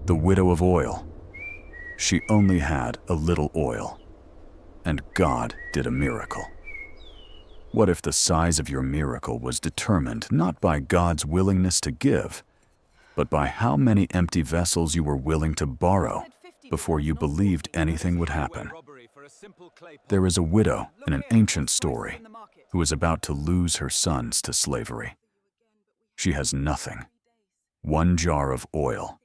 The widow of oil. She only had a little oil, and God did a miracle. What if the size of your miracle was determined not by God's willingness to give, but by how many empty vessels you were willing to borrow before you believed anything would happen? There is a widow in an ancient story who is about to lose her sons to slavery. She has nothing, 1 jar of oil,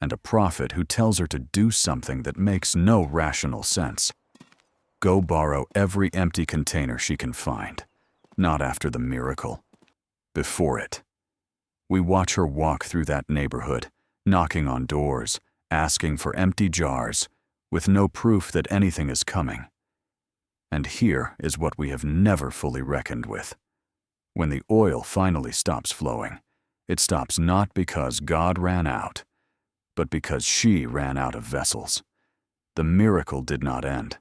and a prophet who tells her to do something that makes no rational sense. Go borrow every empty container she can find, not after the miracle, before it. We watch her walk through that neighborhood, knocking on doors, asking for empty jars, with no proof that anything is coming. And here is what we have never fully reckoned with. When the oil finally stops flowing, it stops not because God ran out, but because she ran out of vessels. The miracle did not end.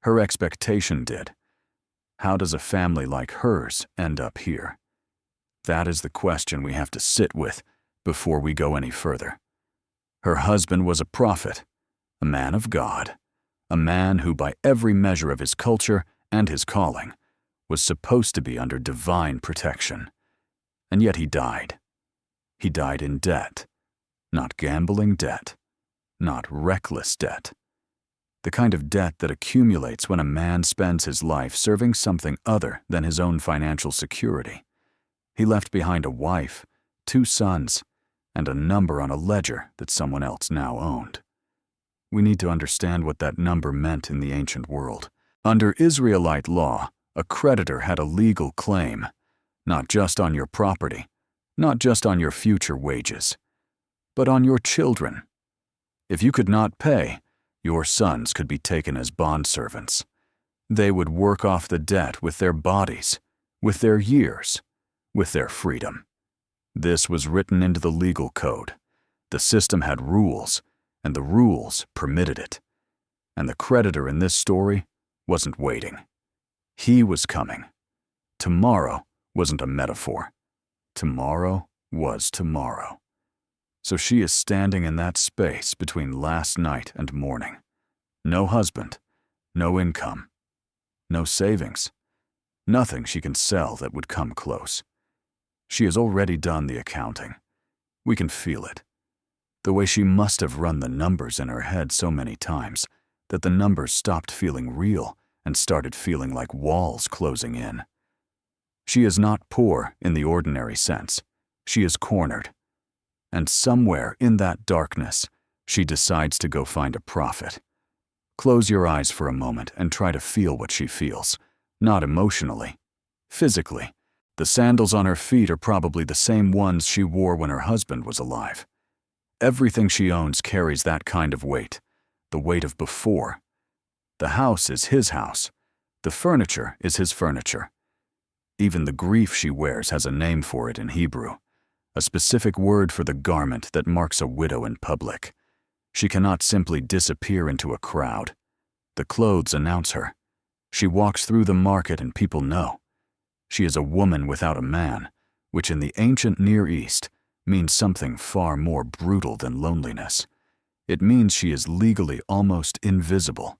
Her expectation did. How does a family like hers end up here? That is the question we have to sit with before we go any further. Her husband was a prophet, a man of God, a man who, by every measure of his culture and his calling, was supposed to be under divine protection. And yet he died. He died in debt. Not gambling debt. Not reckless debt. The kind of debt that accumulates when a man spends his life serving something other than his own financial security. He left behind a wife, 2 sons, and a number on a ledger that someone else now owned. We need to understand what that number meant in the ancient world. Under Israelite law, a creditor had a legal claim, not just on your property, not just on your future wages, but on your children. If you could not pay, your sons could be taken as bondservants. They would work off the debt with their bodies, with their years, with their freedom. This was written into the legal code. The system had rules, and the rules permitted it. And the creditor in this story wasn't waiting. He was coming. Tomorrow wasn't a metaphor. Tomorrow was tomorrow. So she is standing in that space between last night and morning. No husband, no income, no savings, nothing she can sell that would come close. She has already done the accounting. We can feel it. The way she must have run the numbers in her head so many times that the numbers stopped feeling real and started feeling like walls closing in. She is not poor in the ordinary sense. She is cornered. And somewhere in that darkness, she decides to go find a prophet. Close your eyes for a moment and try to feel what she feels, not emotionally, physically. The sandals on her feet are probably the same ones she wore when her husband was alive. Everything she owns carries that kind of weight, the weight of before. The house is his house. The furniture is his furniture. Even the grief she wears has a name for it in Hebrew, a specific word for the garment that marks a widow in public. She cannot simply disappear into a crowd. The clothes announce her. She walks through the market and people know. She is a woman without a man, which in the ancient Near East means something far more brutal than loneliness. It means she is legally almost invisible.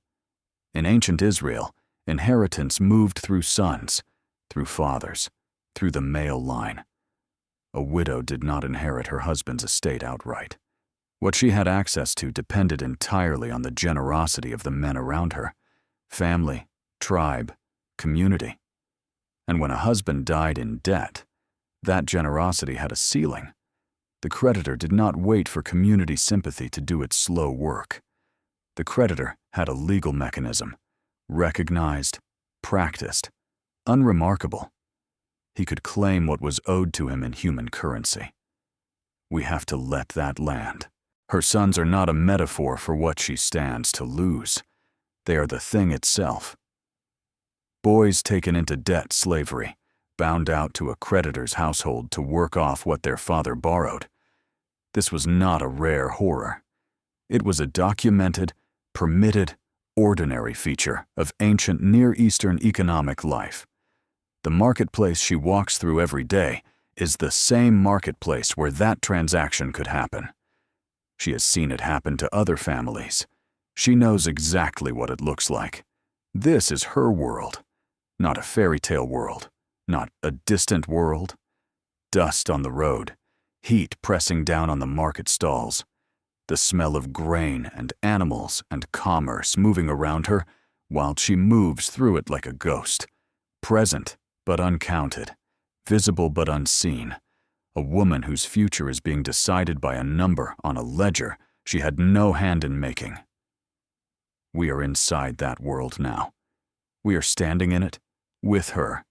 In ancient Israel, inheritance moved through sons, through fathers, through the male line. A widow did not inherit her husband's estate outright. What she had access to depended entirely on the generosity of the men around her, family, tribe, community. And when a husband died in debt, that generosity had a ceiling. The creditor did not wait for community sympathy to do its slow work. The creditor had a legal mechanism, recognized, practiced, unremarkable. He could claim what was owed to him in human currency. We have to let that land. Her sons are not a metaphor for what she stands to lose. They are the thing itself. Boys taken into debt slavery, bound out to a creditor's household to work off what their father borrowed. This was not a rare horror. It was a documented, permitted, ordinary feature of ancient Near Eastern economic life. The marketplace she walks through every day is the same marketplace where that transaction could happen. She has seen it happen to other families. She knows exactly what it looks like. This is her world, not a fairy tale world, not a distant world. Dust on the road, heat pressing down on the market stalls, the smell of grain and animals and commerce moving around her while she moves through it like a ghost, present but uncounted, visible but unseen, a woman whose future is being decided by a number on a ledger she had no hand in making. We are inside that world now. We are standing in it with her.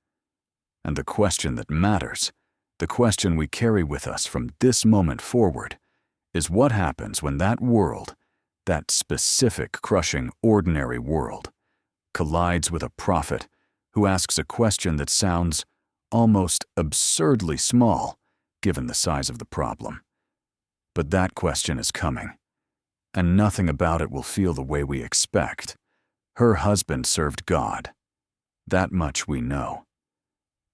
And the question that matters, the question we carry with us from this moment forward, is what happens when that world, that specific, crushing, ordinary world, collides with a prophet who asks a question that sounds almost absurdly small, given the size of the problem. But that question is coming, and nothing about it will feel the way we expect. Her husband served God. That much we know.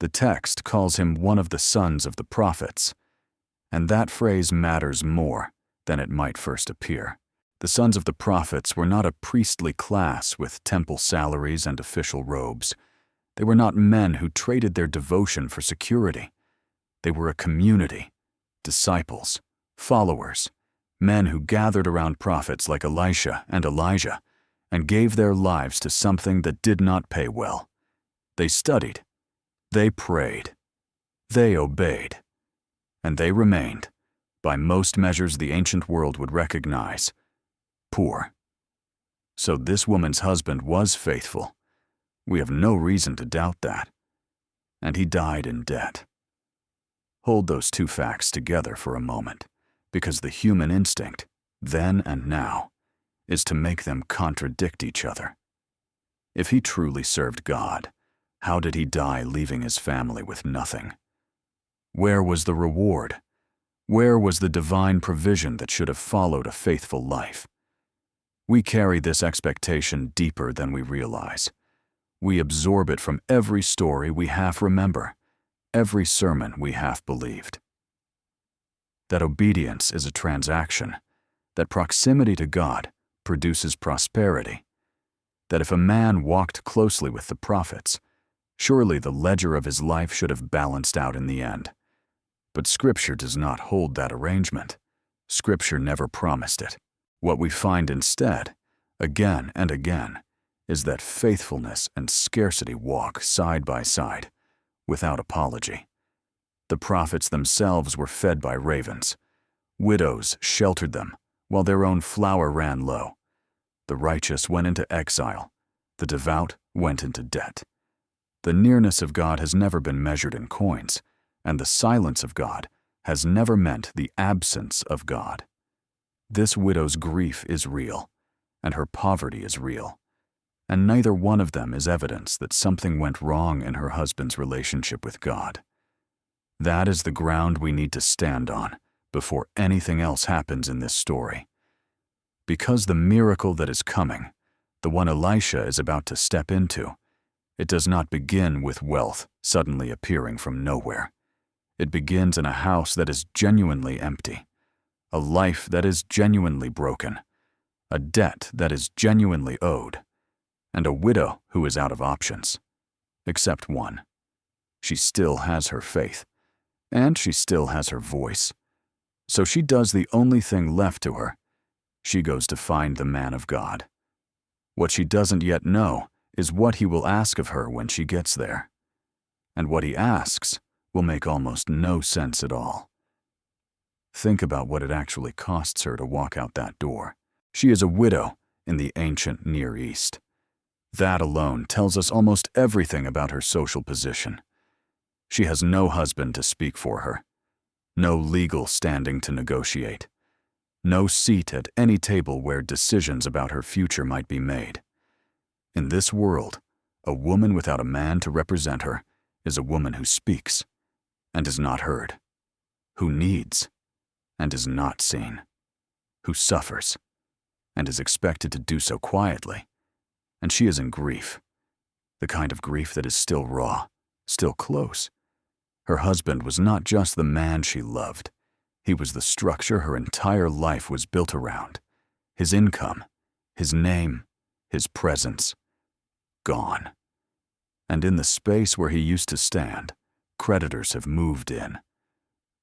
The text calls him one of the sons of the prophets, and that phrase matters more than it might first appear. The sons of the prophets were not a priestly class with temple salaries and official robes. They were not men who traded their devotion for security. They were a community, disciples, followers, men who gathered around prophets like Elisha and Elijah and gave their lives to something that did not pay well. They studied, they prayed, they obeyed, and they remained, by most measures the ancient world would recognize, poor. So this woman's husband was faithful. We have no reason to doubt that. And he died in debt. Hold those two facts together for a moment, because the human instinct, then and now, is to make them contradict each other. If he truly served God, how did he die leaving his family with nothing? Where was the reward? Where was the divine provision that should have followed a faithful life? We carry this expectation deeper than we realize. We absorb it from every story we half remember, every sermon we half believed. That obedience is a transaction, that proximity to God produces prosperity, that if a man walked closely with the prophets, surely the ledger of his life should have balanced out in the end. But Scripture does not hold that arrangement. Scripture never promised it. What we find instead, again and again, is that faithfulness and scarcity walk side by side, without apology. The prophets themselves were fed by ravens. Widows sheltered them, while their own flour ran low. The righteous went into exile. The devout went into debt. The nearness of God has never been measured in coins, and the silence of God has never meant the absence of God. This widow's grief is real, and her poverty is real, and neither one of them is evidence that something went wrong in her husband's relationship with God. That is the ground we need to stand on before anything else happens in this story. Because the miracle that is coming, the one Elisha is about to step into, it does not begin with wealth suddenly appearing from nowhere. It begins in a house that is genuinely empty, a life that is genuinely broken, a debt that is genuinely owed, and a widow who is out of options. Except one. She still has her faith, and she still has her voice. So she does the only thing left to her. She goes to find the man of God. What she doesn't yet know is what he will ask of her when she gets there. And what he asks will make almost no sense at all. Think about what it actually costs her to walk out that door. She is a widow in the ancient Near East. That alone tells us almost everything about her social position. She has no husband to speak for her, no legal standing to negotiate, no seat at any table where decisions about her future might be made. In this world, a woman without a man to represent her is a woman who speaks and is not heard, who needs and is not seen, who suffers and is expected to do so quietly. And she is in grief, the kind of grief that is still raw, still close. Her husband was not just the man she loved. He was the structure her entire life was built around. His income, his name, his presence, gone. And in the space where he used to stand, creditors have moved in.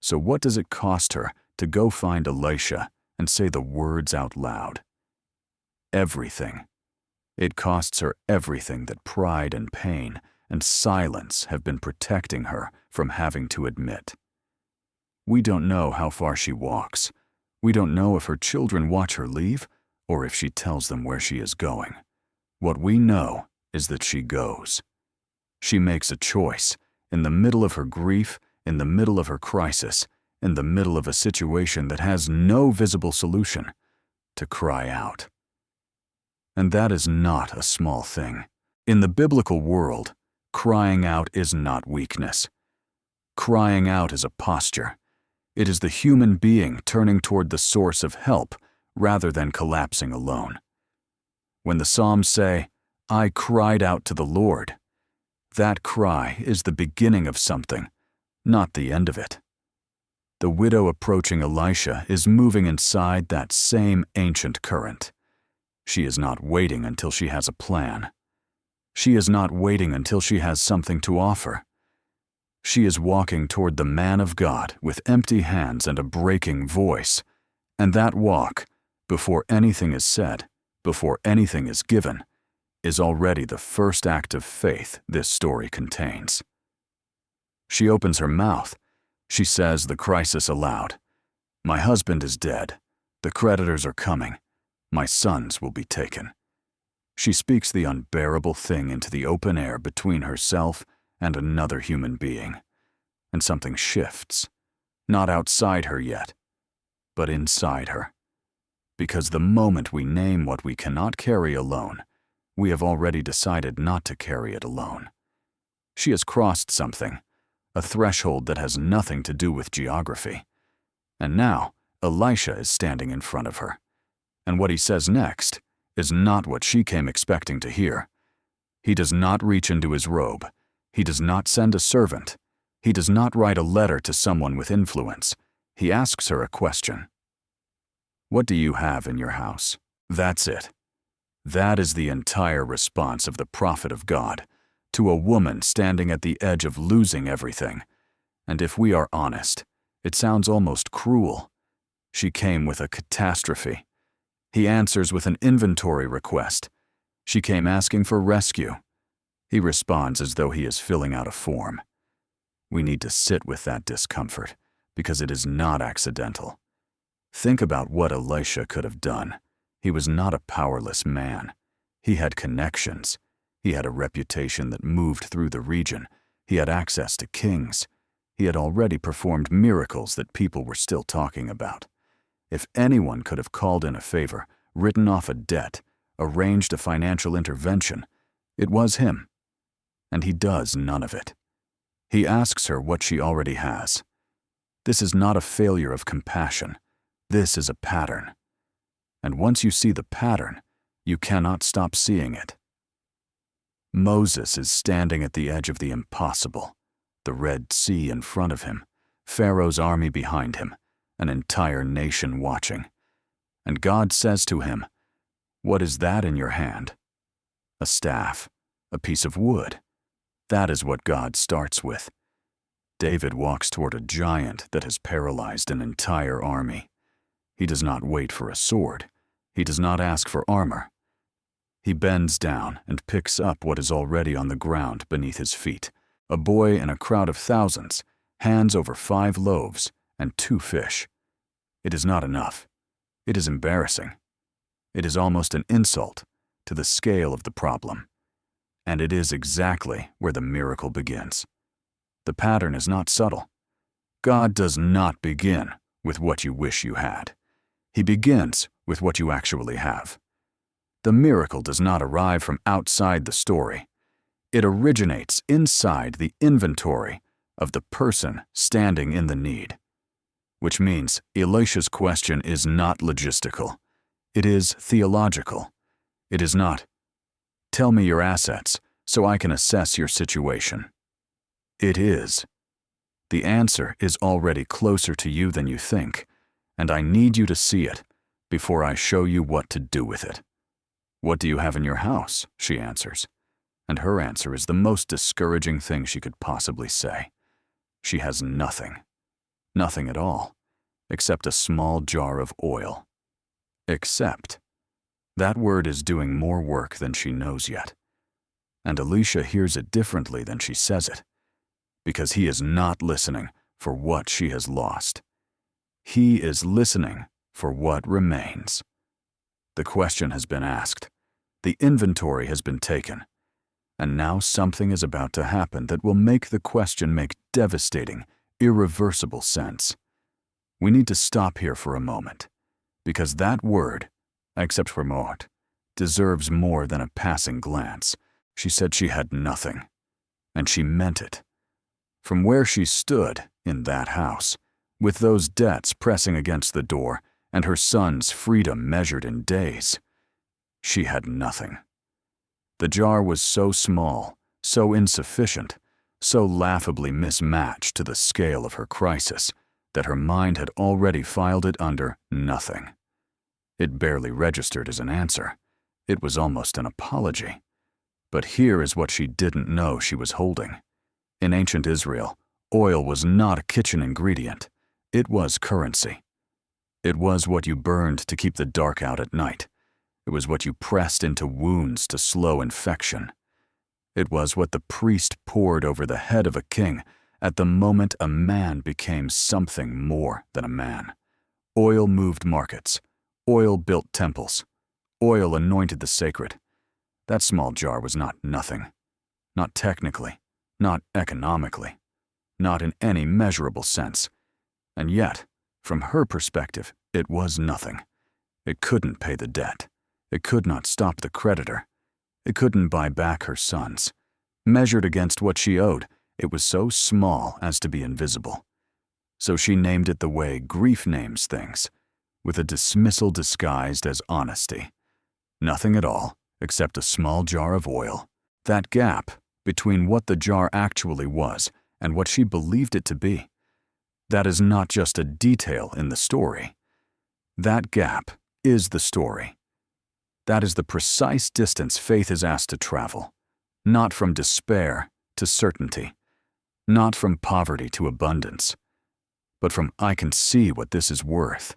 So what does it cost her to go find Elisha and say the words out loud? Everything. It costs her everything that pride and pain and silence have been protecting her from having to admit. We don't know how far she walks. We don't know if her children watch her leave or if she tells them where she is going. What we know is that she goes. She makes a choice in the middle of her grief, in the middle of her crisis, in the middle of a situation that has no visible solution, to cry out. And that is not a small thing. In the biblical world, crying out is not weakness. Crying out is a posture. It is the human being turning toward the source of help rather than collapsing alone. When the Psalms say, "I cried out to the Lord," that cry is the beginning of something, not the end of it. The widow approaching Elisha is moving inside that same ancient current. She is not waiting until she has a plan. She is not waiting until she has something to offer. She is walking toward the man of God with empty hands and a breaking voice. And that walk, before anything is said, before anything is given, is already the first act of faith this story contains. She opens her mouth. She says the crisis aloud. "My husband is dead. The creditors are coming. My sons will be taken." She speaks the unbearable thing into the open air between herself and another human being. And something shifts, not outside her yet, but inside her. Because the moment we name what we cannot carry alone, we have already decided not to carry it alone. She has crossed something, a threshold that has nothing to do with geography. And now, Elisha is standing in front of her. And what he says next is not what she came expecting to hear. He does not reach into his robe. He does not send a servant. He does not write a letter to someone with influence. He asks her a question. "What do you have in your house?" That's it. That is the entire response of the prophet of God to a woman standing at the edge of losing everything. And if we are honest, it sounds almost cruel. She came with a catastrophe. He answers with an inventory request. She came asking for rescue. He responds as though he is filling out a form. We need to sit with that discomfort, because it is not accidental. Think about what Elisha could have done. He was not a powerless man. He had connections. He had a reputation that moved through the region. He had access to kings. He had already performed miracles that people were still talking about. If anyone could have called in a favor, written off a debt, arranged a financial intervention, it was him. And he does none of it. He asks her what she already has. This is not a failure of compassion. This is a pattern. And once you see the pattern, you cannot stop seeing it. Moses is standing at the edge of the impossible, the Red Sea in front of him, Pharaoh's army behind him, an entire nation watching. And God says to him, "What is that in your hand?" A staff, a piece of wood. That is what God starts with. David walks toward a giant that has paralyzed an entire army. He does not wait for a sword. He does not ask for armor. He bends down and picks up what is already on the ground beneath his feet. A boy in a crowd of thousands hands over 5 loaves and 2 fish. It is not enough. It is embarrassing. It is almost an insult to the scale of the problem. And it is exactly where the miracle begins. The pattern is not subtle. God does not begin with what you wish you had. He begins with what you actually have. The miracle does not arrive from outside the story. It originates inside the inventory of the person standing in the need. Which means Elisha's question is not logistical. It is theological. It is not, "Tell me your assets so I can assess your situation." It is, The answer is already closer to you than you think, and I need you to see it before I show you what to do with it. What do you have in your house? She answers. And her answer is the most discouraging thing she could possibly say. She has nothing. Nothing at all, except a small jar of oil. Except. That word is doing more work than she knows yet. And Elisha hears it differently than she says it, because he is not listening for what she has lost. He is listening for what remains. The question has been asked. The inventory has been taken. And now something is about to happen that will make the question make devastating, irreversible sense. We need to stop here for a moment, because that word, except for mort, deserves more than a passing glance. She said she had nothing, and she meant it. From where she stood in that house, with those debts pressing against the door and her son's freedom measured in days, she had nothing. The jar was so small, so insufficient, so laughably mismatched to the scale of her crisis that her mind had already filed it under nothing. It barely registered as an answer. It was almost an apology. But here is what she didn't know she was holding. In ancient Israel, oil was not a kitchen ingredient. It was currency. It was what you burned to keep the dark out at night. It was what you pressed into wounds to slow infection. It was what the priest poured over the head of a king at the moment a man became something more than a man. Oil moved markets. Oil built temples. Oil anointed the sacred. That small jar was not nothing. Not technically. Not economically. Not in any measurable sense. And yet, from her perspective, it was nothing. It couldn't pay the debt. It could not stop the creditor. It couldn't buy back her sons. Measured against what she owed, it was so small as to be invisible. So she named it the way grief names things, with a dismissal disguised as honesty. Nothing at all, except a small jar of oil. That gap between what the jar actually was and what she believed it to be, that is not just a detail in the story. That gap is the story. That is the precise distance faith is asked to travel, not from despair to certainty, not from poverty to abundance, but from I can see what this is worth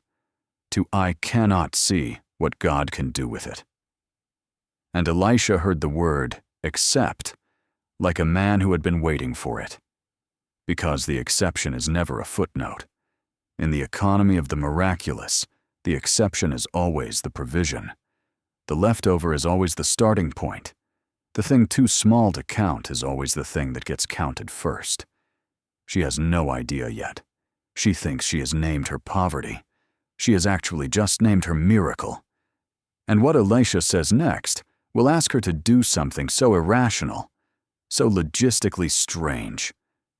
to I cannot see what God can do with it. And Elisha heard the word except like a man who had been waiting for it, because the exception is never a footnote. In the economy of the miraculous, the exception is always the provision. The leftover is always the starting point. The thing too small to count is always the thing that gets counted first. She has no idea yet. She thinks she has named her poverty. She has actually just named her miracle. And what Elisha says next will ask her to do something so irrational, so logistically strange,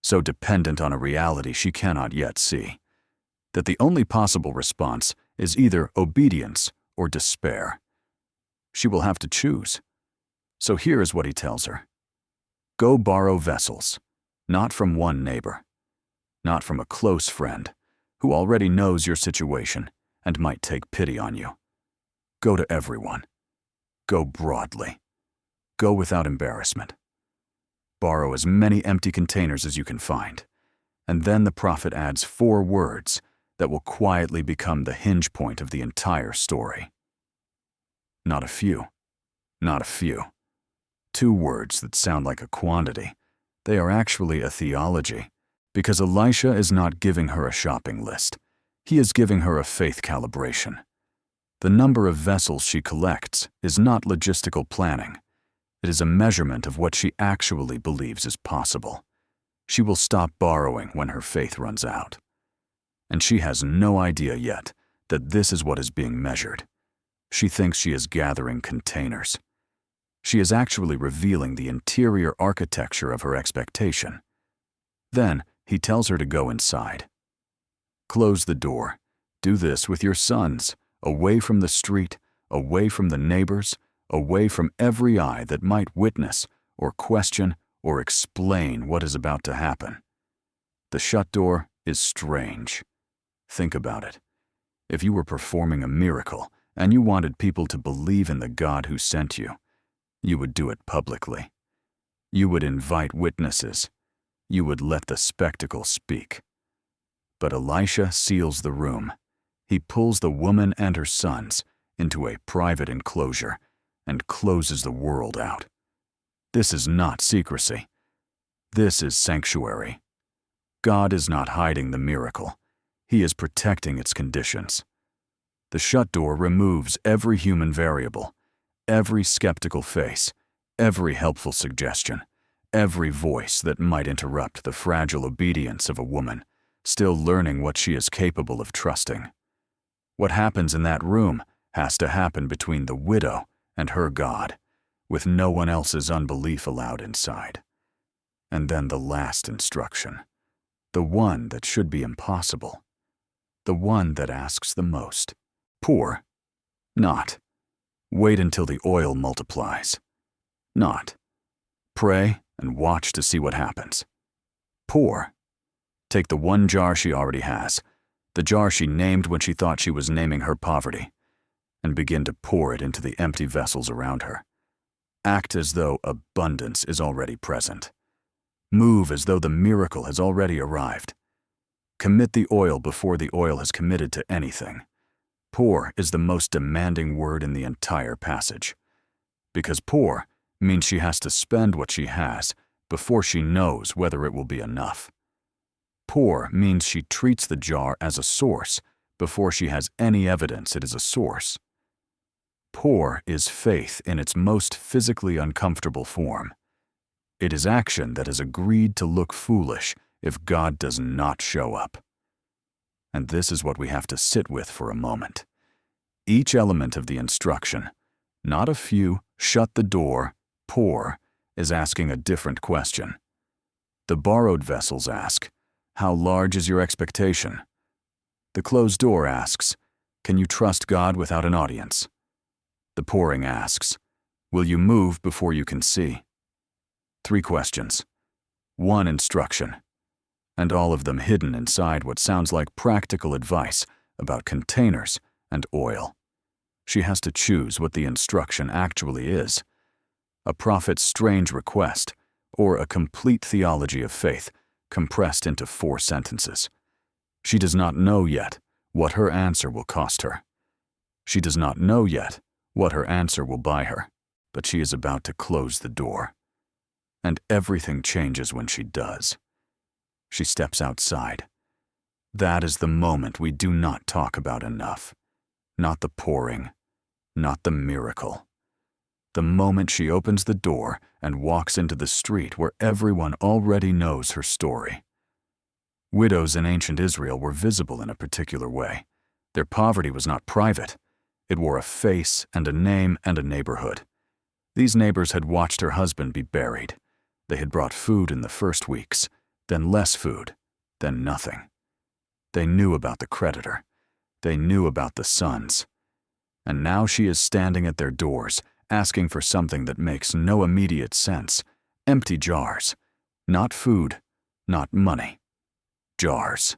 so dependent on a reality she cannot yet see, that the only possible response is either obedience or despair. She will have to choose. So here is what he tells her. Go borrow vessels, not from one neighbor, not from a close friend who already knows your situation and might take pity on you. Go to everyone. Go broadly. Go without embarrassment. Borrow as many empty containers as you can find. And then the prophet adds 4 words that will quietly become the hinge point of the entire story. Not a few. Not a few. 2 words that sound like a quantity. They are actually a theology, because Elisha is not giving her a shopping list. He is giving her a faith calibration. The number of vessels she collects is not logistical planning. It is a measurement of what she actually believes is possible. She will stop borrowing when her faith runs out. And she has no idea yet that this is what is being measured. She thinks she is gathering containers. She is actually revealing the interior architecture of her expectation. Then he tells her to go inside. Close the door. Do this with your sons, away from the street, away from the neighbors, away from every eye that might witness or question or explain what is about to happen. The shut door is strange. Think about it. If you were performing a miracle and you wanted people to believe in the God who sent you, you would do it publicly. You would invite witnesses. You would let the spectacle speak. But Elisha seals the room. He pulls the woman and her sons into a private enclosure and closes the world out. This is not secrecy. This is sanctuary. God is not hiding the miracle. He is protecting its conditions. The shut door removes every human variable, every skeptical face, every helpful suggestion, every voice that might interrupt the fragile obedience of a woman, still learning what she is capable of trusting. What happens in that room has to happen between the widow and her God, with no one else's unbelief allowed inside. And then the last instruction, the one that should be impossible, the one that asks the most. Pour, not. Wait until the oil multiplies, not. Pray and watch to see what happens. Pour. Take the one jar she already has, the jar she named when she thought she was naming her poverty, and begin to pour it into the empty vessels around her. Act as though abundance is already present. Move as though the miracle has already arrived. Commit the oil before the oil has committed to anything. Pour is the most demanding word in the entire passage. Because pour means she has to spend what she has before she knows whether it will be enough. Pour means she treats the jar as a source before she has any evidence it is a source. Pour is faith in its most physically uncomfortable form. It is action that has agreed to look foolish if God does not show up. And this is what we have to sit with for a moment. Each element of the instruction, not a few, shut the door, pour, is asking a different question. The borrowed vessels ask, how large is your expectation? The closed door asks, can you trust God without an audience? The pouring asks, will you move before you can see? 3 questions, 1 instruction, and all of them hidden inside what sounds like practical advice about containers and oil. She has to choose what the instruction actually is: a prophet's strange request, or a complete theology of faith compressed into 4 sentences. She does not know yet what her answer will cost her. She does not know yet what her answer will buy her, but she is about to close the door. And everything changes when she does. She steps outside. That is the moment we do not talk about enough. Not the pouring, not the miracle. The moment she opens the door and walks into the street where everyone already knows her story. Widows in ancient Israel were visible in a particular way. Their poverty was not private. It wore a face and a name and a neighborhood. These neighbors had watched her husband be buried. They had brought food in the first weeks, then less food, then nothing. They knew about the creditor. They knew about the sons. And now she is standing at their doors, asking for something that makes no immediate sense. Empty jars. Not food, not money. Jars.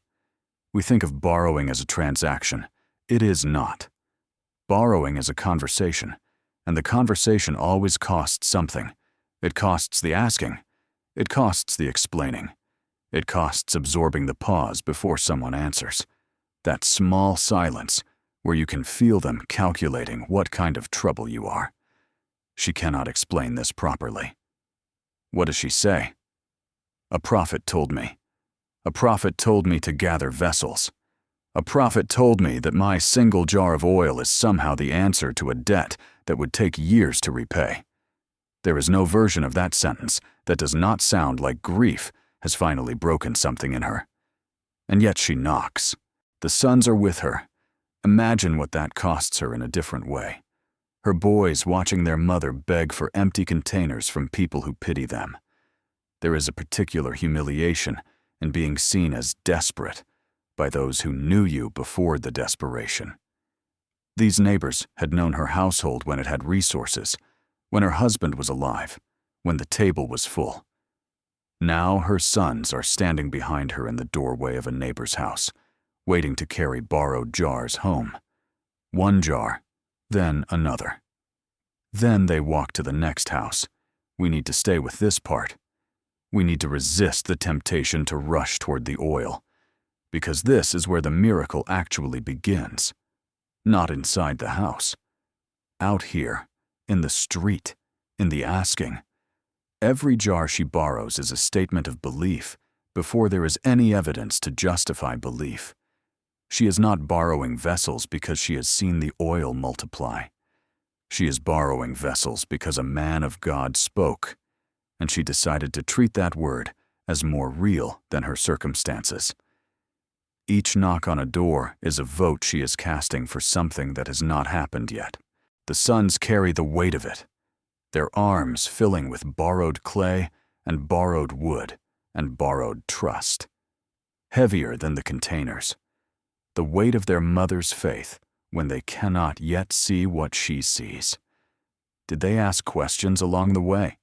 We think of borrowing as a transaction. It is not. Borrowing is a conversation, and the conversation always costs something. It costs the asking. It costs the explaining. It costs absorbing the pause before someone answers. That small silence where you can feel them calculating what kind of trouble you are. She cannot explain this properly. What does she say? A prophet told me. A prophet told me to gather vessels. A prophet told me that my single jar of oil is somehow the answer to a debt that would take years to repay. There is no version of that sentence that does not sound like grief has finally broken something in her. And yet she knocks. The sons are with her. Imagine what that costs her in a different way. Her boys watching their mother beg for empty containers from people who pity them. There is a particular humiliation in being seen as desperate by those who knew you before the desperation. These neighbors had known her household when it had resources, when her husband was alive, when the table was full. Now her sons are standing behind her in the doorway of a neighbor's house, waiting to carry borrowed jars home. One jar, then another. Then they walk to the next house. We need to stay with this part. We need to resist the temptation to rush toward the oil, because this is where the miracle actually begins. Not inside the house. Out here, in the street, in the asking. Every jar she borrows is a statement of belief before there is any evidence to justify belief. She is not borrowing vessels because she has seen the oil multiply. She is borrowing vessels because a man of God spoke, and she decided to treat that word as more real than her circumstances. Each knock on a door is a vote she is casting for something that has not happened yet. The sons carry the weight of it, their arms filling with borrowed clay and borrowed wood and borrowed trust. Heavier than the containers. The weight of their mother's faith when they cannot yet see what she sees. Did they ask questions along the way?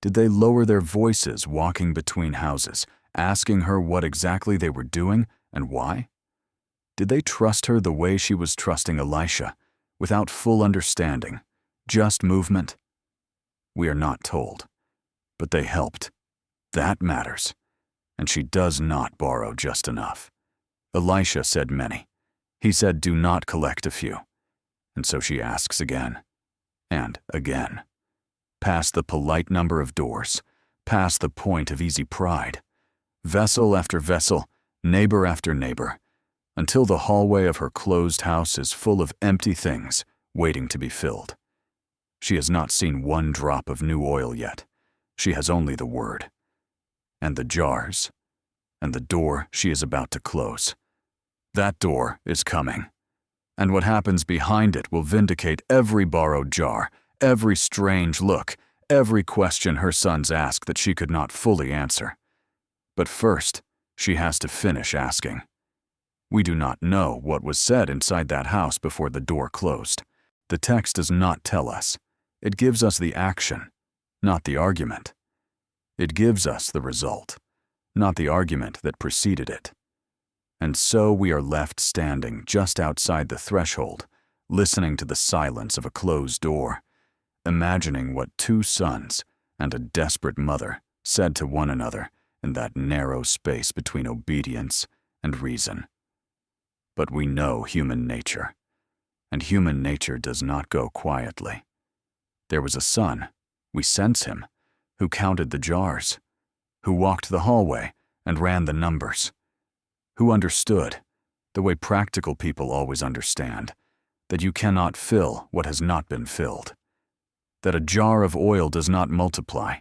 Did they lower their voices walking between houses, asking her what exactly they were doing and why? Did they trust her the way she was trusting Elisha, without full understanding, just movement? We are not told, but they helped. That matters. And she does not borrow just enough. Elisha said many. He said, do not collect a few. And so she asks again, and again. Past the polite number of doors, past the point of easy pride. Vessel after vessel, neighbor after neighbor, until the hallway of her closed house is full of empty things waiting to be filled. She has not seen one drop of new oil yet. She has only the word. And the jars, and the door she is about to close. That door is coming. And what happens behind it will vindicate every borrowed jar, every strange look, every question her sons ask that she could not fully answer. But first, she has to finish asking. We do not know what was said inside that house before the door closed. The text does not tell us. It gives us the action, not the argument. It gives us the result, not the argument that preceded it. And so we are left standing just outside the threshold, listening to the silence of a closed door, imagining what two sons and a desperate mother said to one another in that narrow space between obedience and reason. But we know human nature, and human nature does not go quietly. There was a son, we sense him, who counted the jars, who walked the hallway and ran the numbers, who understood, the way practical people always understand, that you cannot fill what has not been filled, that a jar of oil does not multiply,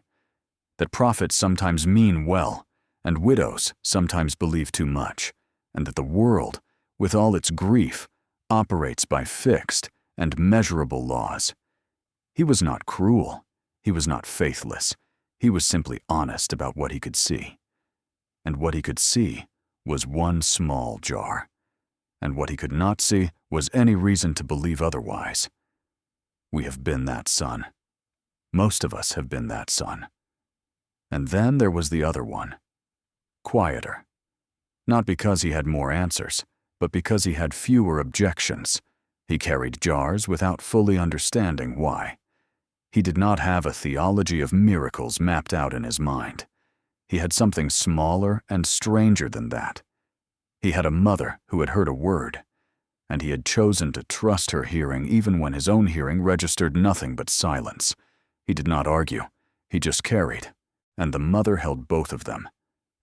that prophets sometimes mean well, and widows sometimes believe too much, and that the world, with all its grief, operates by fixed and measurable laws. He was not cruel, he was not faithless, he was simply honest about what he could see. And what he could see was one small jar, and what he could not see was any reason to believe otherwise. We have been that son. Most of us have been that son. And then there was the other one, quieter. Not because he had more answers, but because he had fewer objections. He carried jars without fully understanding why. He did not have a theology of miracles mapped out in his mind. He had something smaller and stranger than that. He had a mother who had heard a word, and he had chosen to trust her hearing even when his own hearing registered nothing but silence. He did not argue, he just carried, and the mother held both of them.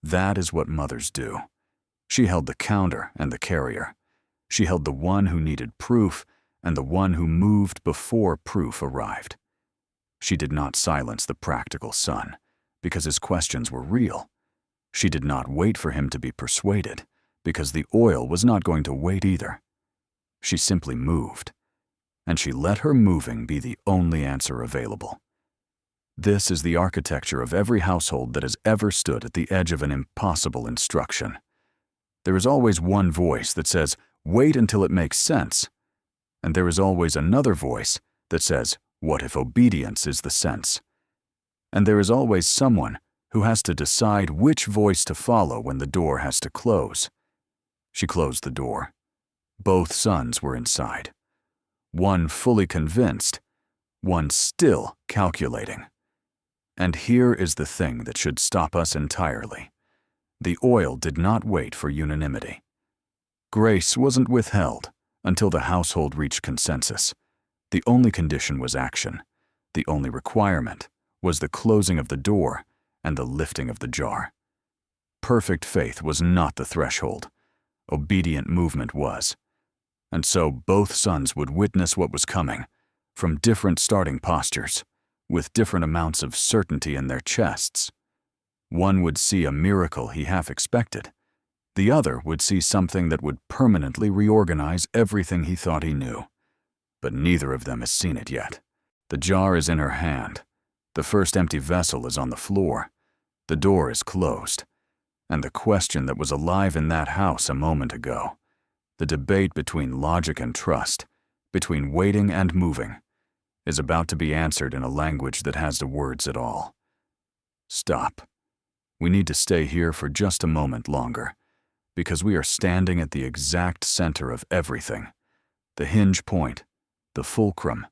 That is what mothers do. She held the counter and the carrier. She held the one who needed proof and the one who moved before proof arrived. She did not silence the practical son, because his questions were real. She did not wait for him to be persuaded, because the oil was not going to wait either. She simply moved, and she let her moving be the only answer available. This is the architecture of every household that has ever stood at the edge of an impossible instruction. There is always one voice that says, wait until it makes sense. And there is always another voice that says, what if obedience is the sense? And there is always someone who has to decide which voice to follow when the door has to close. She closed the door. Both sons were inside. One fully convinced, one still calculating. And here is the thing that should stop us entirely. The oil did not wait for unanimity. Grace wasn't withheld until the household reached consensus. The only condition was action. The only requirement was the closing of the door and the lifting of the jar. Perfect faith was not the threshold. Obedient movement was. And so both sons would witness what was coming, from different starting postures, with different amounts of certainty in their chests. One would see a miracle he half expected. The other would see something that would permanently reorganize everything he thought he knew. But neither of them has seen it yet. The jar is in her hand. The first empty vessel is on the floor. The door is closed. And the question that was alive in that house a moment ago, the debate between logic and trust, between waiting and moving, is about to be answered in a language that has the words at all. Stop. We need to stay here for just a moment longer, because we are standing at the exact center of everything, the hinge point, the fulcrum,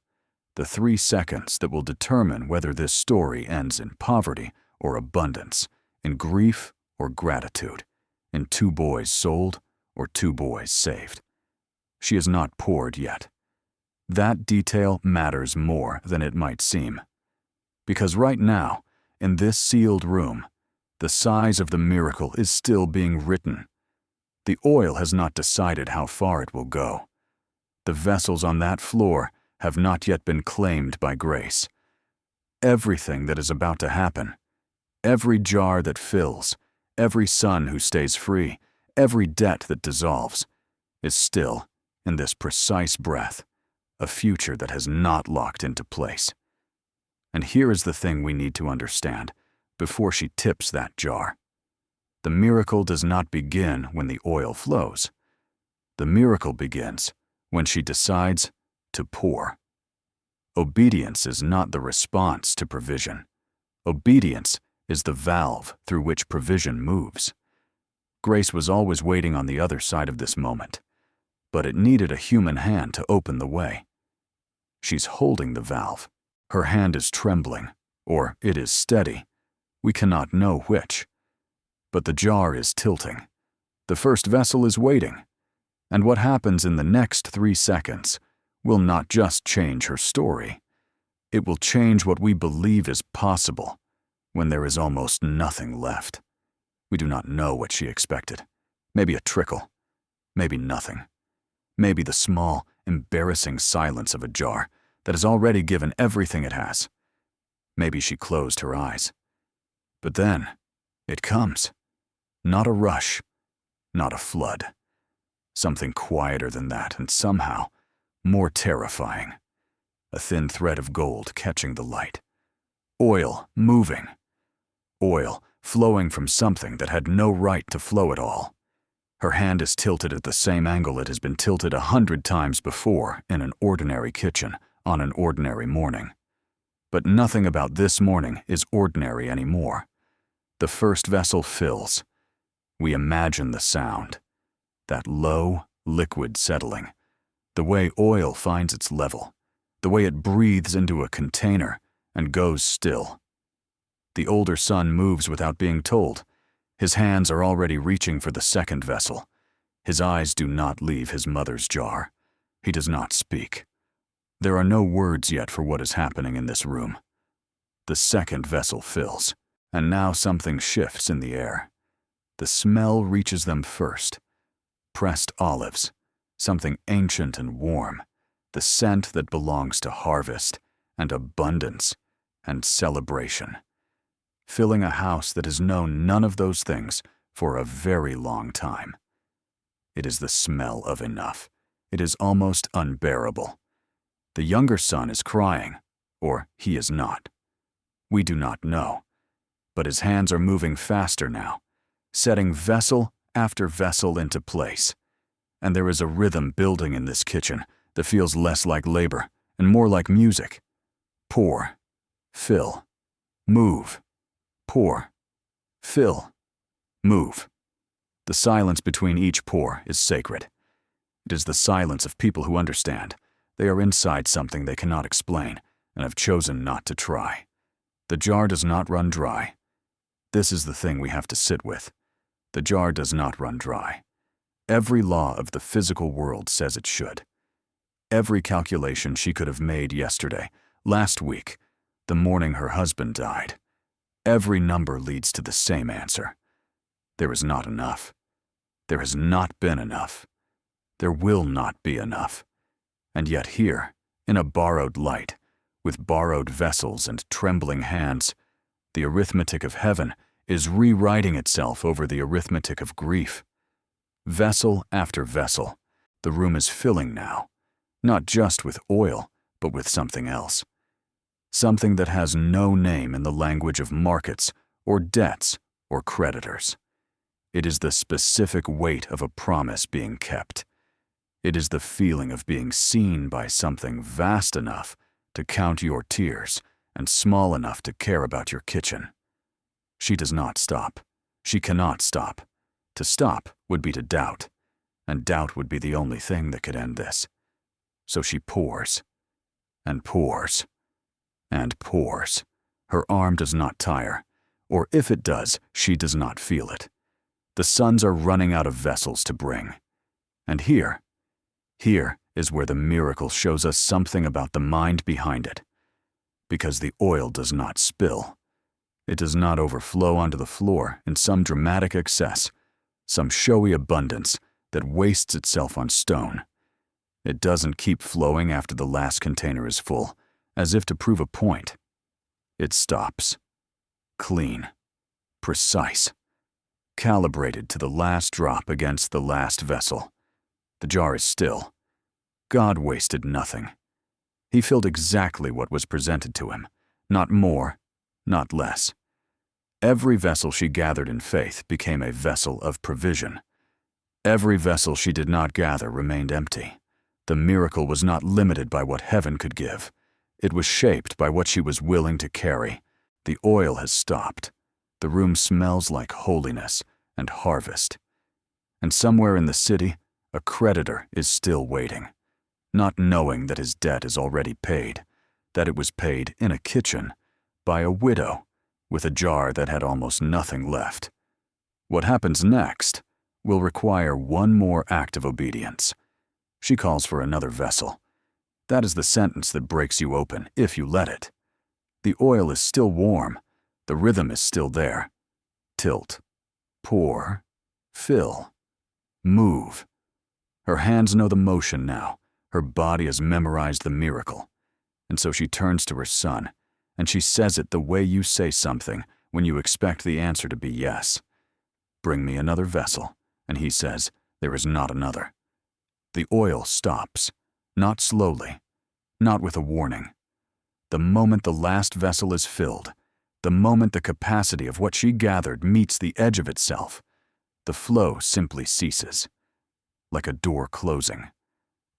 the 3 seconds that will determine whether this story ends in poverty or abundance, in grief or gratitude, in 2 boys sold or 2 boys saved. She is not poured yet. That detail matters more than it might seem. Because right now, in this sealed room, the size of the miracle is still being written. The oil has not decided how far it will go. The vessels on that floor have not yet been claimed by grace. Everything that is about to happen, every jar that fills, every son who stays free, every debt that dissolves, is still, in this precise breath, a future that has not locked into place. And here is the thing we need to understand before she tips that jar. The miracle does not begin when the oil flows. The miracle begins when she decides to pour. Obedience is not the response to provision. Obedience is the valve through which provision moves. Grace was always waiting on the other side of this moment, but it needed a human hand to open the way. She's holding the valve. Her hand is trembling, or it is steady. We cannot know which. But the jar is tilting. The first vessel is waiting. And what happens in the next 3 seconds will not just change her story. It will change what we believe is possible when there is almost nothing left. We do not know what she expected. Maybe a trickle. Maybe nothing. Maybe the small, embarrassing silence of a jar that has already given everything it has. Maybe she closed her eyes. But then, it comes. Not a rush, not a flood. Something quieter than that, and somehow more terrifying. A thin thread of gold catching the light. Oil moving. Oil flowing from something that had no right to flow at all. Her hand is tilted at the same angle it has been tilted 100 times before in an ordinary kitchen on an ordinary morning. But nothing about this morning is ordinary anymore. The first vessel fills. We imagine the sound. That low, liquid settling. The way oil finds its level. The way it breathes into a container and goes still. The older son moves without being told. His hands are already reaching for the second vessel. His eyes do not leave his mother's jar. He does not speak. There are no words yet for what is happening in this room. The second vessel fills, and now something shifts in the air. The smell reaches them first. Pressed olives, something ancient and warm, the scent that belongs to harvest and abundance and celebration, filling a house that has known none of those things for a very long time. It is the smell of enough. It is almost unbearable. The younger son is crying, or he is not. We do not know, but his hands are moving faster now, setting vessel after vessel into place. And there is a rhythm building in this kitchen that feels less like labor and more like music. Pour, fill, move, pour, fill, move. The silence between each pour is sacred. It is the silence of people who understand. They are inside something they cannot explain and have chosen not to try. The jar does not run dry. This is the thing we have to sit with. The jar does not run dry. Every law of the physical world says it should. Every calculation she could have made yesterday, last week, the morning her husband died. Every number leads to the same answer. There is not enough. There has not been enough. There will not be enough. And yet here, in a borrowed light, with borrowed vessels and trembling hands, the arithmetic of heaven is rewriting itself over the arithmetic of grief. Vessel after vessel, the room is filling now, not just with oil, but with something else. Something that has no name in the language of markets or debts or creditors. It is the specific weight of a promise being kept. It is the feeling of being seen by something vast enough to count your tears and small enough to care about your kitchen. She does not stop. She cannot stop. To stop would be to doubt, and doubt would be the only thing that could end this. So she pours, and pours, and pours. Her arm does not tire, or if it does, she does not feel it. The sons are running out of vessels to bring. And here is where the miracle shows us something about the mind behind it. Because the oil does not spill. It does not overflow onto the floor in some dramatic excess, some showy abundance that wastes itself on stone. It doesn't keep flowing after the last container is full, as if to prove a point. It stops. Clean. Precise. Calibrated to the last drop against the last vessel. The jar is still. God wasted nothing. He filled exactly what was presented to him, not more, not less. Every vessel she gathered in faith became a vessel of provision. Every vessel she did not gather remained empty. The miracle was not limited by what heaven could give. It was shaped by what she was willing to carry. The oil has stopped. The room smells like holiness and harvest. And somewhere in the city, a creditor is still waiting, not knowing that his debt is already paid, that it was paid in a kitchen by a widow with a jar that had almost nothing left. What happens next will require one more act of obedience. She calls for another vessel. That is the sentence that breaks you open if you let it. The oil is still warm. The rhythm is still there. Tilt, pour, fill, move. Her hands know the motion now. Her body has memorized the miracle. And so she turns to her son, and she says it the way you say something when you expect the answer to be yes. Bring me another vessel, and he says, there is not another. The oil stops, not slowly, not with a warning. The moment the last vessel is filled, the moment the capacity of what she gathered meets the edge of itself, the flow simply ceases, like a door closing,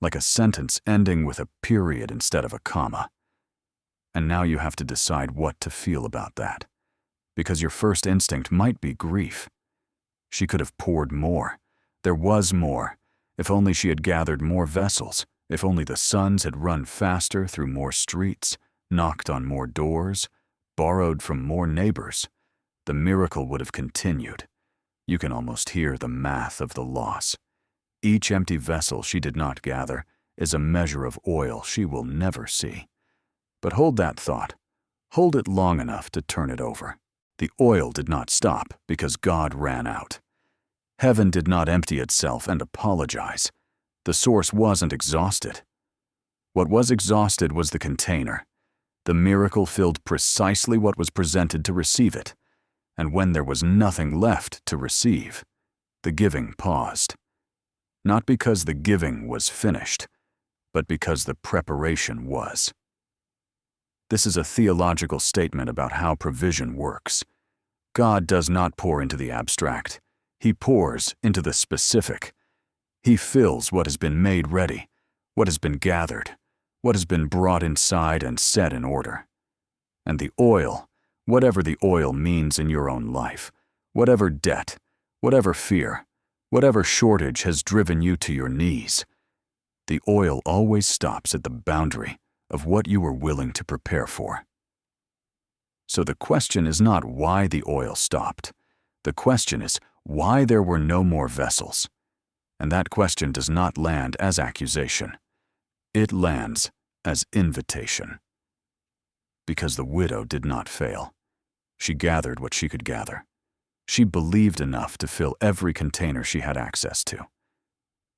like a sentence ending with a period instead of a comma. And now you have to decide what to feel about that, because your first instinct might be grief. She could have poured more. There was more. If only she had gathered more vessels, if only the sons had run faster through more streets, knocked on more doors, borrowed from more neighbors, the miracle would have continued. You can almost hear the math of the loss. Each empty vessel she did not gather is a measure of oil she will never see. But hold that thought. Hold it long enough to turn it over. The oil did not stop because God ran out. Heaven did not empty itself and apologize. The source wasn't exhausted. What was exhausted was the container. The miracle filled precisely what was presented to receive it. And when there was nothing left to receive, the giving paused. Not because the giving was finished, but because the preparation was. This is a theological statement about how provision works. God does not pour into the abstract. He pours into the specific. He fills what has been made ready, what has been gathered, what has been brought inside and set in order. And the oil, whatever the oil means in your own life, whatever debt, whatever fear, whatever shortage has driven you to your knees, the oil always stops at the boundary of what you are willing to prepare for. So the question is not why the oil stopped. The question is why there were no more vessels. And that question does not land as accusation. It lands as invitation. Because the widow did not fail. She gathered what she could gather. She believed enough to fill every container she had access to.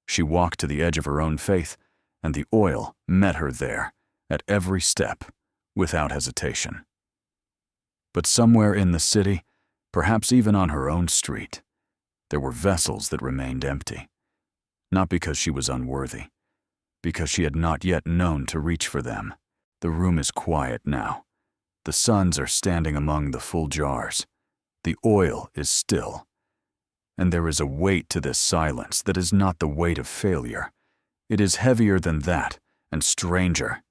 She walked to the edge of her own faith, and the oil met her there, at every step, without hesitation. But somewhere in the city, perhaps even on her own street, there were vessels that remained empty. Not because she was unworthy, because she had not yet known to reach for them. The room is quiet now. The suns are standing among the full jars. The oil is still. And there is a weight to this silence that is not the weight of failure. It is heavier than that, and stranger.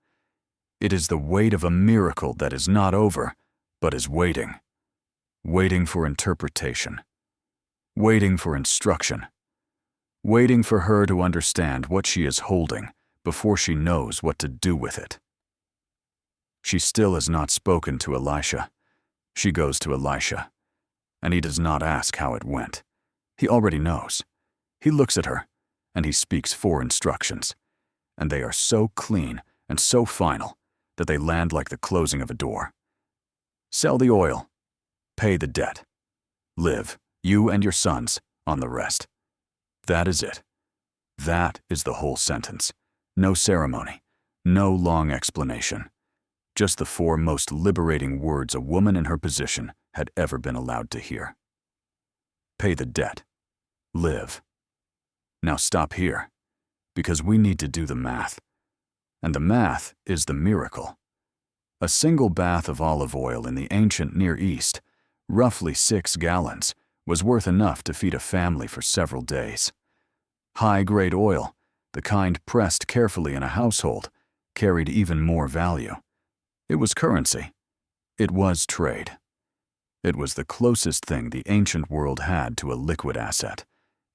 It is the weight of a miracle that is not over, but is waiting. Waiting for interpretation. Waiting for instruction. Waiting for her to understand what she is holding before she knows what to do with it. She still has not spoken to Elisha. She goes to Elisha, and he does not ask how it went. He already knows. He looks at her, and he speaks 4 instructions, and they are so clean and so final that they land like the closing of a door. Sell the oil, pay the debt, live, you and your sons, on the rest. That is it. That is the whole sentence. No ceremony, no long explanation. Just the 4 most liberating words a woman in her position had ever been allowed to hear. Pay the debt. Live. Now stop here, because we need to do the math. And the math is the miracle. A single bath of olive oil in the ancient Near East, roughly 6 gallons, was worth enough to feed a family for several days. High-grade oil, the kind pressed carefully in a household, carried even more value. It was currency. It was trade. It was the closest thing the ancient world had to a liquid asset,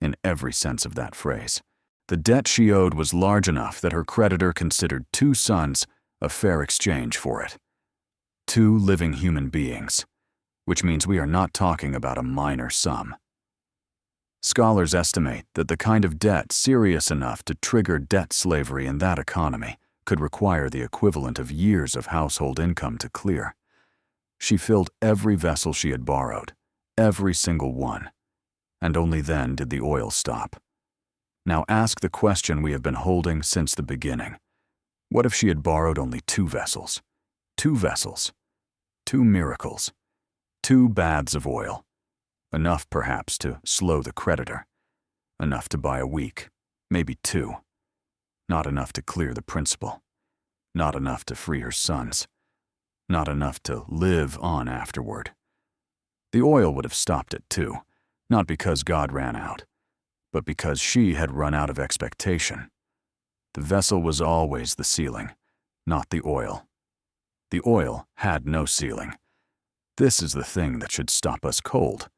in every sense of that phrase. The debt she owed was large enough that her creditor considered 2 sons a fair exchange for it. 2 living human beings, which means we are not talking about a minor sum. Scholars estimate that the kind of debt serious enough to trigger debt slavery in that economy could require the equivalent of years of household income to clear. She filled every vessel she had borrowed, every single one, and only then did the oil stop. Now ask the question we have been holding since the beginning. What if she had borrowed only 2 vessels? 2 vessels. 2 miracles. 2 baths of oil. Enough, perhaps, to slow the creditor. Enough to buy a week, maybe 2. Not enough to clear the principal. Not enough to free her sons. Not enough to live on afterward. The oil would have stopped at 2, not because God ran out, but because she had run out of expectation. The vessel was always the ceiling, not the oil. The oil had no ceiling. This is the thing that should stop us cold.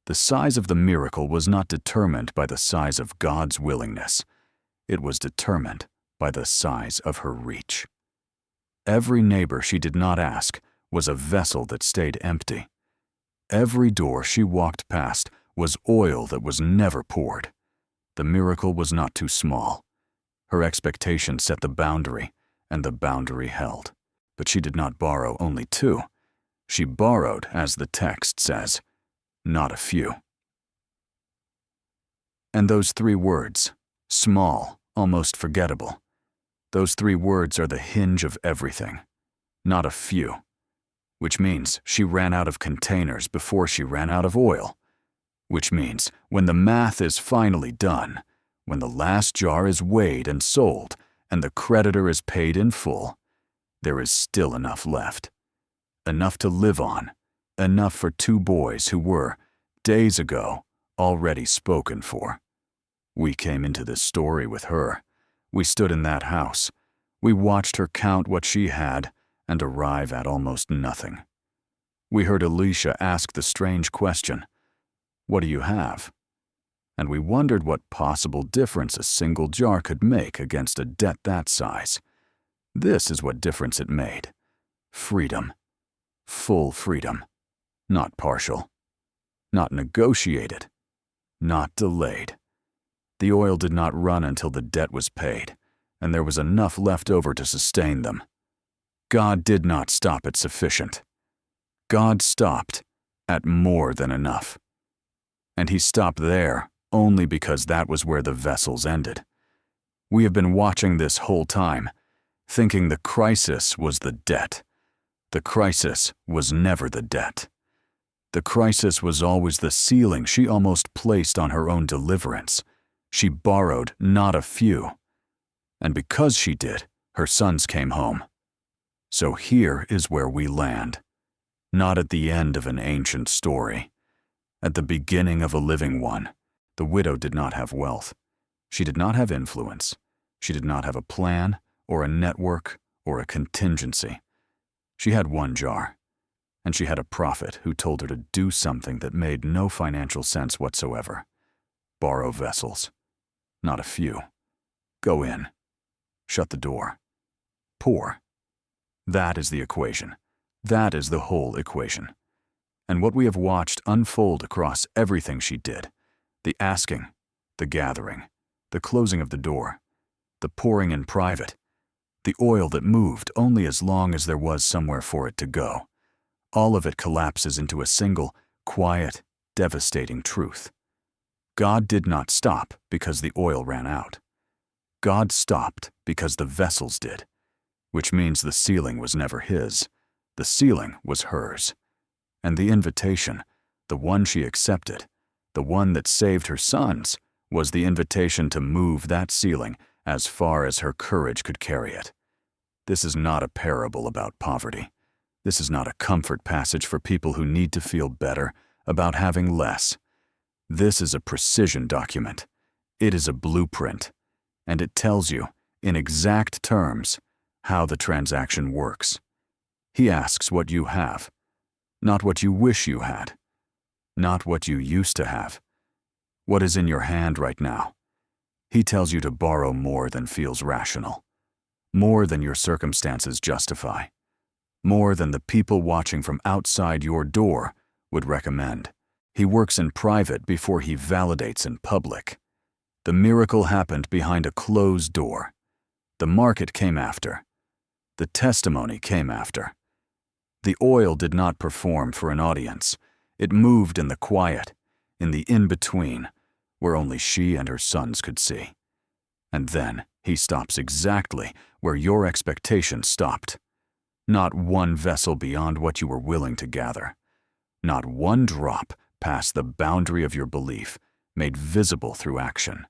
The size of the miracle was not determined by the size of God's willingness. It was determined by the size of her reach. Every neighbor she did not ask was a vessel that stayed empty. Every door she walked past was oil that was never poured. The miracle was not too small. Her expectation set the boundary, and the boundary held. But she did not borrow only 2. She borrowed, as the text says, not a few. And those 3 words, small, almost forgettable, those 3 words are the hinge of everything. Not a few. Which means she ran out of containers before she ran out of oil. Which means when the math is finally done, when the last jar is weighed and sold, and the creditor is paid in full, there is still enough left. Enough to live on. Enough for 2 boys who were, days ago, already spoken for. We came into this story with her. We stood in that house. We watched her count what she had and arrive at almost nothing. We heard Elisha ask the strange question, What do you have? And we wondered what possible difference a single jar could make against a debt that size. This is what difference it made. Freedom. Full freedom. Not partial. Not negotiated. Not delayed. The oil did not run until the debt was paid, and there was enough left over to sustain them. God did not stop at sufficient. God stopped at more than enough. And he stopped there only because that was where the vessels ended. We have been watching this whole time, thinking the crisis was the debt. The crisis was never the debt. The crisis was always the ceiling she almost placed on her own deliverance. She borrowed not a few. And because she did, her sons came home. So here is where we land. Not at the end of an ancient story. At the beginning of a living one. The widow did not have wealth. She did not have influence. She did not have a plan, or a network, or a contingency. She had one jar, and she had a prophet who told her to do something that made no financial sense whatsoever. Borrow vessels. Not a few. Go in. Shut the door. Pour. That is the equation. That is the whole equation. And what we have watched unfold across everything she did, the asking, the gathering, the closing of the door, the pouring in private, the oil that moved only as long as there was somewhere for it to go, all of it collapses into a single, quiet, devastating truth. God did not stop because the oil ran out. God stopped because the vessels did, which means the ceiling was never his. The ceiling was hers. And the invitation, the one she accepted, the one that saved her sons, was the invitation to move that ceiling as far as her courage could carry it. This is not a parable about poverty. This is not a comfort passage for people who need to feel better about having less. This is a precision document. It is a blueprint, and it tells you, in exact terms, how the transaction works. He asks what you have, not what you wish you had, not what you used to have, what is in your hand right now. He tells you to borrow more than feels rational, more than your circumstances justify, more than the people watching from outside your door would recommend. He works in private before he validates in public. The miracle happened behind a closed door. The market came after. The testimony came after. The oil did not perform for an audience. It moved in the quiet, in the in-between, where only she and her sons could see. And then he stops exactly where your expectations stopped. Not one vessel beyond what you were willing to gather. Not one drop past the boundary of your belief, made visible through action.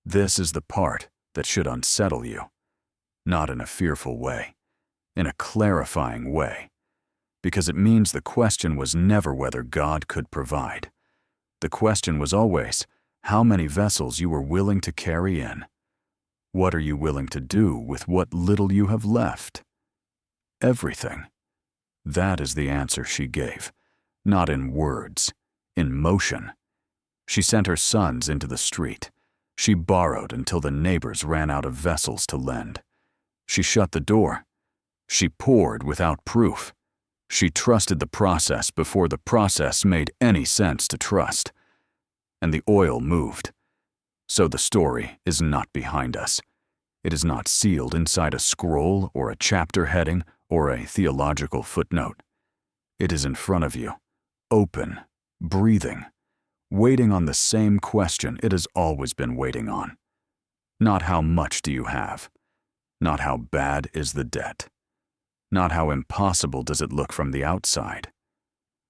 This is the part that should unsettle you. Not in a fearful way, in a clarifying way. Because it means the question was never whether God could provide. The question was always how many vessels you were willing to carry in. What are you willing to do with what little you have left? Everything. That is the answer she gave, not in words, in motion. She sent her sons into the street. She borrowed until the neighbors ran out of vessels to lend. She shut the door. She poured without proof. She trusted the process before the process made any sense to trust. And the oil moved. So the story is not behind us. It is not sealed inside a scroll or a chapter heading or a theological footnote. It is in front of you, open, breathing, waiting on the same question it has always been waiting on. Not how much do you have, not how bad is the debt, not how impossible does it look from the outside.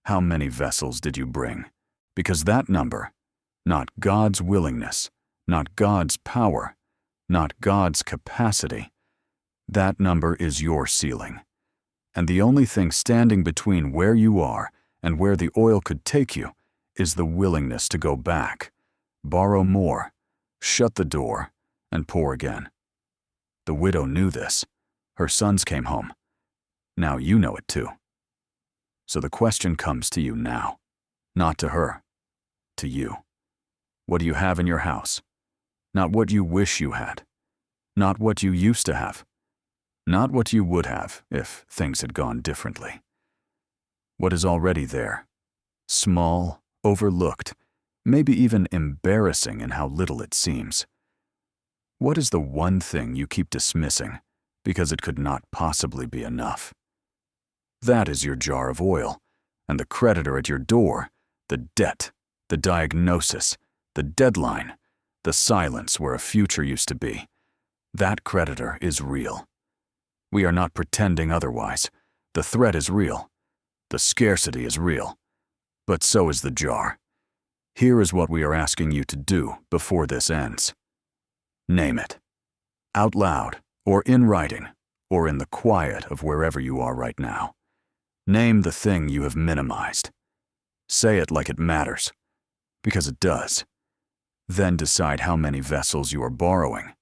How many vessels did you bring? Because that number, not God's willingness, not God's power, not God's capacity, that number is your ceiling. And the only thing standing between where you are and where the oil could take you is the willingness to go back, borrow more, shut the door, and pour again. The widow knew this. Her sons came home. Now you know it too. So the question comes to you now, not to her. to you. What do you have in your house? Not what you wish you had. Not what you used to have. Not what you would have if things had gone differently. What is already there? Small, overlooked, maybe even embarrassing in how little it seems. What is the one thing you keep dismissing because it could not possibly be enough? That is your jar of oil, and the creditor at your door, the debt, the diagnosis, the deadline, the silence where a future used to be. That creditor is real. We are not pretending otherwise. The threat is real. The scarcity is real. But so is the jar. Here is what we are asking you to do before this ends. Name it. Out loud, or in writing, or in the quiet of wherever you are right now. Name the thing you have minimized. Say it like it matters, because it does. Then decide how many vessels you are borrowing,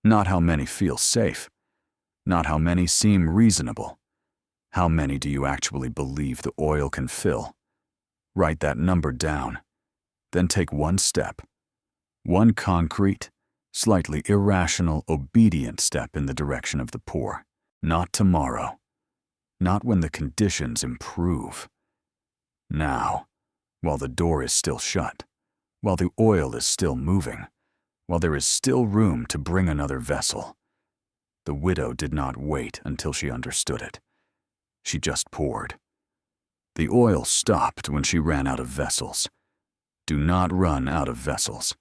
not how many feel safe, not how many seem reasonable. How many do you actually believe the oil can fill? Write that number down. Then take one step, one concrete, slightly irrational, obedient step in the direction of the poor. Not tomorrow. Not when the conditions improve. Now, while the door is still shut, while the oil is still moving, while there is still room to bring another vessel. The widow did not wait until she understood it. She just poured. The oil stopped when she ran out of vessels. Do not run out of vessels.